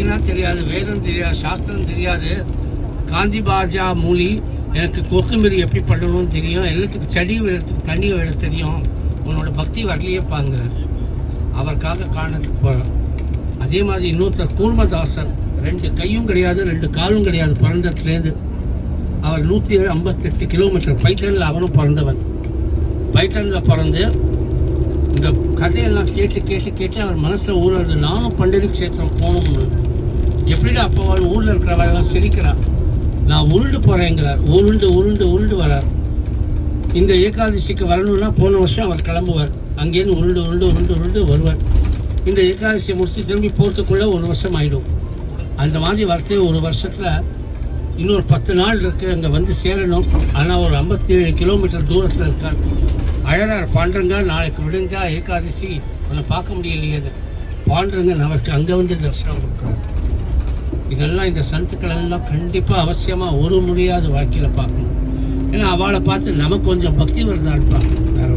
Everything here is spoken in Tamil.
பற்றினா தெரியாது, வேதம் தெரியாது, சாஸ்திரம் தெரியாது, காந்தி பாஜா மூலி எனக்கு கொசுமரி எப்படி பண்ணணும்னு தெரியும், எல்லாத்துக்கும் செடி விழத்துக்கு தண்ணி விழ தெரியும், உன்னோட பக்தி வரலையேப்பாங்க. அவருக்காக காரணத்துக்கு போகிறோம். அதே மாதிரி இன்னொருத்தர் கூர்மதாசன், 2 கையும் கிடையாது 2 காலும் கிடையாது பிறந்ததுலேருந்து. அவர் 158 கிலோமீட்டர் பைட்டனில் அவரும் பிறந்தவன். பைட்டனில் பிறந்து இந்த கதையெல்லாம் கேட்டு கேட்டு கேட்டு அவர் மனசில் ஊறுறது, நானும் பண்டரி க்ஷேத்திரம் போகணும்னு. எப்படிடா அப்போ அவன் ஊரில் இருக்கிறவெல்லாம் சிரிக்கிறான். நான் உருண்டு போகிறேங்கிறார். உருண்டு உருண்டு உருண்டு வரார். இந்த ஏகாதசிக்கு வரணும்னா போன வருஷம் அவர் கிளம்புவார். அங்கேருந்து உருண்டு உருண்டு உருண்டு உருண்டு வருவார். இந்த ஏகாதசியை முடிச்சு திரும்பி போகிறதுக்குள்ளே 1 வருஷம் ஆகிடும். அந்த மாதிரி வரத்தே 1 வருஷத்தில் இன்னொரு 10 நாள் இருக்குது அங்கே வந்து சேரணும். ஆனால் ஒரு 57 கிலோமீட்டர் தூரத்தில் இருக்கார். அழகார் பாண்டுரங்கா, நாளைக்கு விடிஞ்சா ஏகாதசி, உன்னை பார்க்க முடியலையே. பாண்டுரங்கன் அவருக்கு அங்கே வந்து தரிசனம் கொடுக்குறார். இதெல்லாம் இந்த சந்துக்கள் எல்லாம் கண்டிப்பாக அவசியமாக ஒரு முடியாத வாழ்க்கையில் பார்க்கணும். ஏன்னா அவளை பார்த்து நமக்கு கொஞ்சம் பக்தி வருதான்னு பார்க்கணும். வேறு